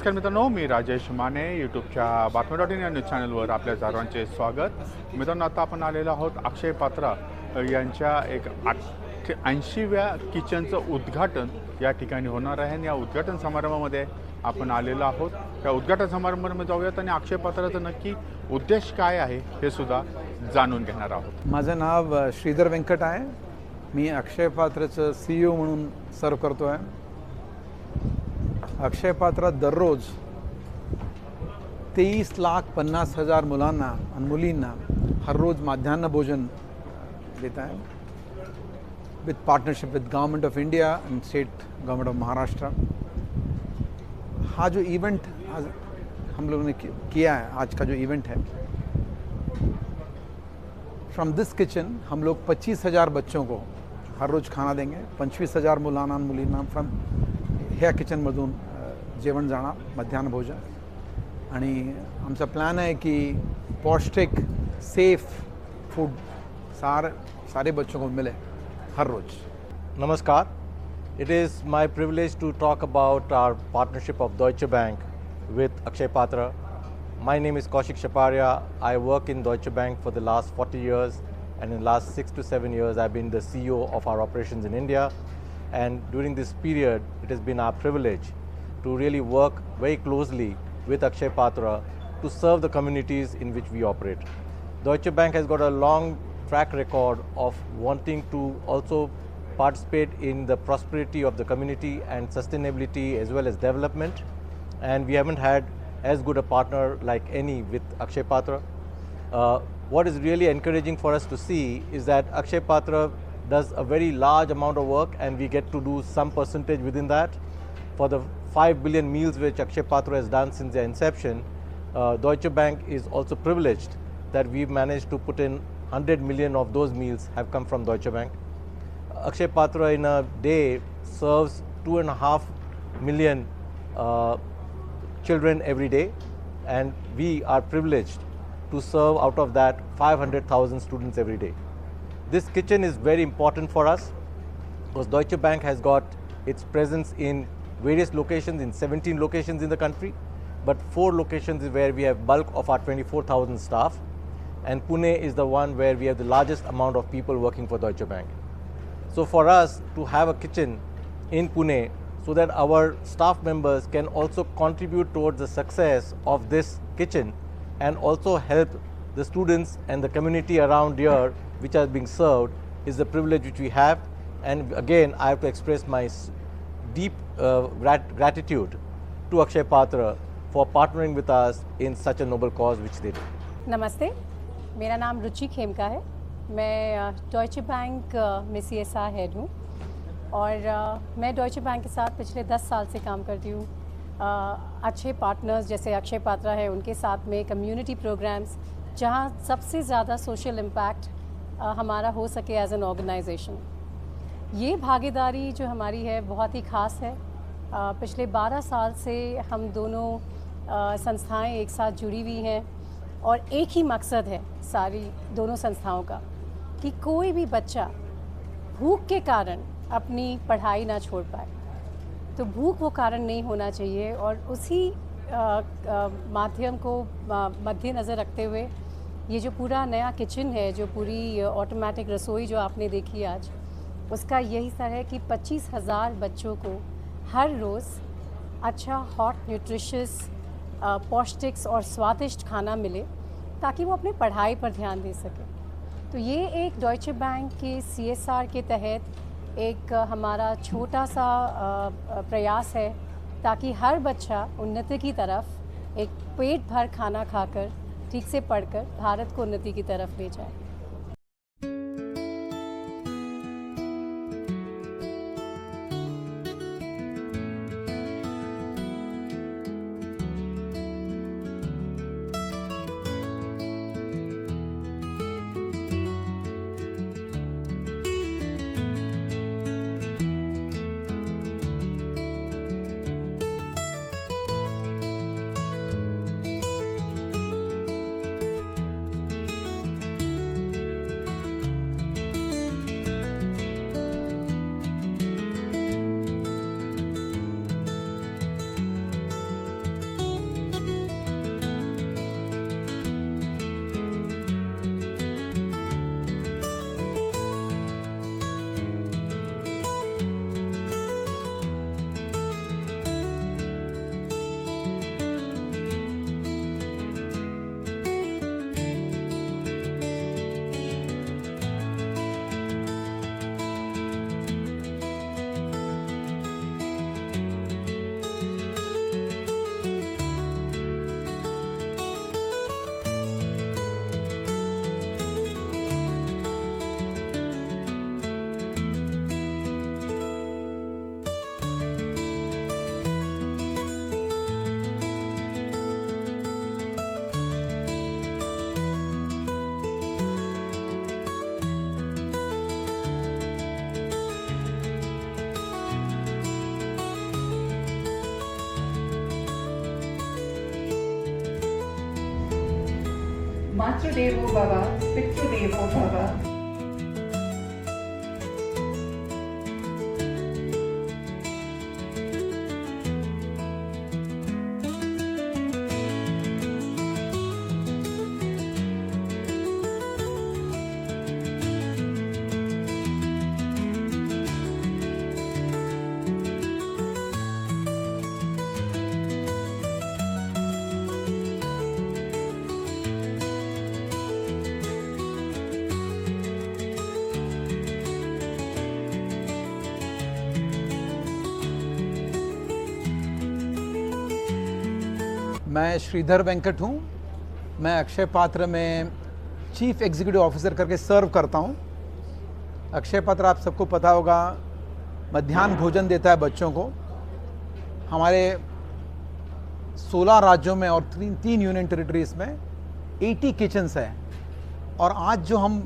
नमस्कार मित्रांनो, मी राजेश माने यूट्यूबच्या बातमी.इन या न्यूज चॅनलवर आपल्या सर्वांचे स्वागत. मित्रांनो, आता आपण आलेलो आहोत अक्षय पात्रा यांच्या एक 80व्या किचनचं उद्घाटन या ठिकाणी होणार आहे आणि या उद्घाटन समारंभामध्ये आपण आलेलो आहोत. त्या उद्घाटन समारंभामध्ये जाऊयात आणि अक्षय पात्राचा नक्की उद्देश काय आहे हे सुद्धा जाणून घेणार आहोत. माझं नाव श्रीधर वेंकट आहे. मी अक्षय पात्राचं CEO म्हणून सर्व करतो आहे. अक्षय पात्रा दररोज 23,50,000 मुलांना आणि मुलींना हर रोज माध्यान्ह भोजन देत आहे with partnership with government of India and state government of Maharashtra. हा जो इवेंट आज हम लोगों ने किया है, आज का जो इवेंट है, फ्रॉम दिस किचन हम लोग 25,000 बच्चों को हर रोज़ खाना देंगे. 25,000 मुलांना आणि मुलींना फ्रॉम ह्या किचनमधून जेवण जाणार, मध्यान्ह भोजन. आणि आमचा प्लॅन आहे की पौष्टिक सेफ फूड सारे बच्चों को मिले हर रोज. Namaskar. It is my privilege to talk about our partnership of Deutsche Bank with Akshay Patra. My name is Kaushik Shaparia. I work in Deutsche Bank for the last 40 years, and in the last 6 to 7 years I've been the CEO of our operations in India. And during this period it has been our privilege to really work very closely with Akshay Patra to serve the communities in which we operate. Deutsche Bank has got a long track record of wanting to also participate in the prosperity of the community and sustainability as well as development, and we haven't had as good a partner like any with Akshay Patra. What is really encouraging for us to see is that Akshay Patra does a very large amount of work and we get to do some percentage within that. For the 5 billion meals which Akshay Patra has done since their inception, Deutsche Bank is also privileged that we've managed to put in 100 million of those meals have come from Deutsche Bank. Akshay Patra in a day serves 2.5 million children every day, and we are privileged to serve out of that 500,000 students every day. This kitchen is very important for us because Deutsche Bank has got its presence in various locations, in 17 locations in the country, but 4 locations is where we have bulk of our 24,000 staff, and Pune is the one where we have the largest amount of people working for Deutsche Bank. So for us to have a kitchen in Pune so that our staff members can also contribute towards the success of this kitchen and also help the students and the community around here which are being served is the privilege which we have. And again, I have to express my deep gratitude to Akshay Patra for partnering with us in such a noble cause which they do. नमस्ते, मेरा नाम रुचि खेमका है. मैं Deutsche bank में CSR head हूँ और मैं Deutsche bank के साथ पिछले 10 साल से काम करती हूँ. अच्छे पार्टनर्स जैसे अक्षय पात्रा है, उनके साथ में कम्युनिटी प्रोग्राम्स जहाँ सबसे ज़्यादा सोशल इम्पैक्ट हमारा हो सके एज एन ऑर्गेनाइजेशन. ये भागीदारी जो हमारी है बहुत ही ख़ास है. पिछले 12 साल से हम दोनों संस्थाएं एक साथ जुड़ी हुई हैं और एक ही मकसद है सारी दोनों संस्थाओं का कि कोई भी बच्चा भूख के कारण अपनी पढ़ाई ना छोड़ पाए. तो भूख वो कारण नहीं होना चाहिए और उसी माध्यम को मद्देनज़र रखते हुए ये जो पूरा नया किचन है, जो पूरी ऑटोमेटिक रसोई जो आपने देखी आज, उसका यही सर है कि 25,000 बच्चों को हर रोज़ अच्छा हॉट न्यूट्रिशियस पौष्टिक और स्वादिष्ट खाना मिले ताकि वो अपनी पढ़ाई पर ध्यान दे सके. तो ये एक डॉयचे बैंक के CSR के तहत एक हमारा छोटा सा प्रयास है ताकि हर बच्चा उन्नति की तरफ एक पेट भर खाना खाकर ठीक से पढ़कर भारत को उन्नति की तरफ ले जाए. मातृदेवो भव पितृदेवो भव। मैं श्रीधर वेंकट हूँ। मैं अक्षय पात्र में चीफ एग्जीक्यूटिव ऑफिसर करके सर्व करता हूँ। अक्षय पात्र आप सबको पता होगा मध्याह्न भोजन देता है बच्चों को। हमारे 16 राज्यों में और 3 यूनियन टेरिटरीज में 80 किचन्स है। और आज जो हम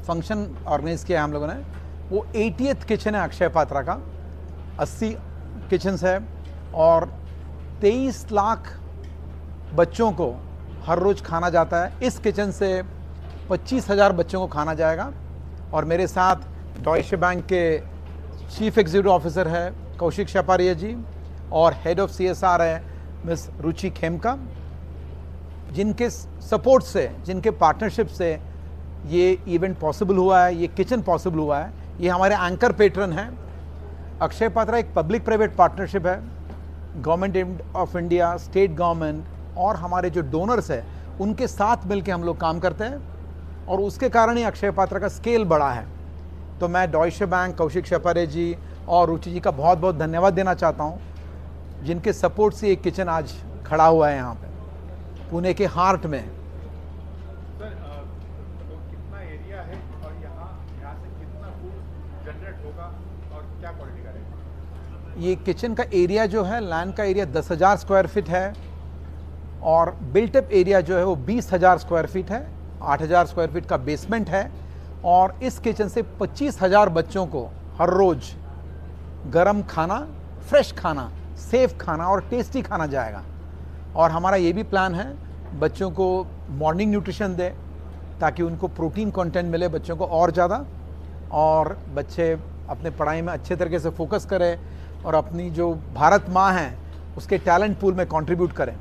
फंक्शन ऑर्गेनाइज किया है हम लोगों ने, वो 80th किचन है अक्षय पात्रा का। 80 किचन्स है और 23 लाख बच्चों को हर रोज़ खाना जाता है। इस किचन से 25,000 बच्चों को खाना जाएगा। और मेरे साथ डॉयचे बैंक के चीफ एग्जीक्यूटिव ऑफिसर है कौशिक शपारिया जी और हेड ऑफ CSR है मिस रुचि खेमका, जिनके सपोर्ट से, जिनके पार्टनरशिप से ये इवेंट पॉसिबल हुआ है, ये किचन पॉसिबल हुआ है। ये हमारे एंकर पेट्रन हैं। अक्षय पात्रा एक पब्लिक प्राइवेट पार्टनरशिप है। Government of India, state government और हमारे जो डोनर्स हैं उनके साथ मिलकर हम लोग काम करते हैं और उसके कारण ही अक्षय पात्रा का स्केल बढ़ा है। तो मैं डॉयचे बैंक, कौशिक शपारे जी और रुचि जी का बहुत बहुत धन्यवाद देना चाहता हूँ, जिनके सपोर्ट से एक किचन आज खड़ा हुआ है यहाँ पे पुणे के हार्ट में। सर तो कितना एरिया है और यहाँ से कितना फूड जनरेट होगा और क्या क्वालिटी का रहेगा? ये किचन का एरिया जो है, लैंड का एरिया 10,000 स्क्वायर फीट है और बिल्टअप एरिया जो है वो 20,000 स्क्वायर फीट है। 8,000 स्क्वायर फीट का बेसमेंट है और इस किचन से 25,000 बच्चों को हर रोज़ गरम खाना, फ्रेश खाना, सेफ खाना और टेस्टी खाना जाएगा। और हमारा ये भी प्लान है बच्चों को मॉर्निंग न्यूट्रिशन दे ताकि उनको प्रोटीन कंटेंट मिले बच्चों को और ज़्यादा, और बच्चे अपने पढ़ाई में अच्छे तरीके से फोकस करें और अपनी जो भारत माँ है उसके टैलेंट पूल में कंट्रीब्यूट करें।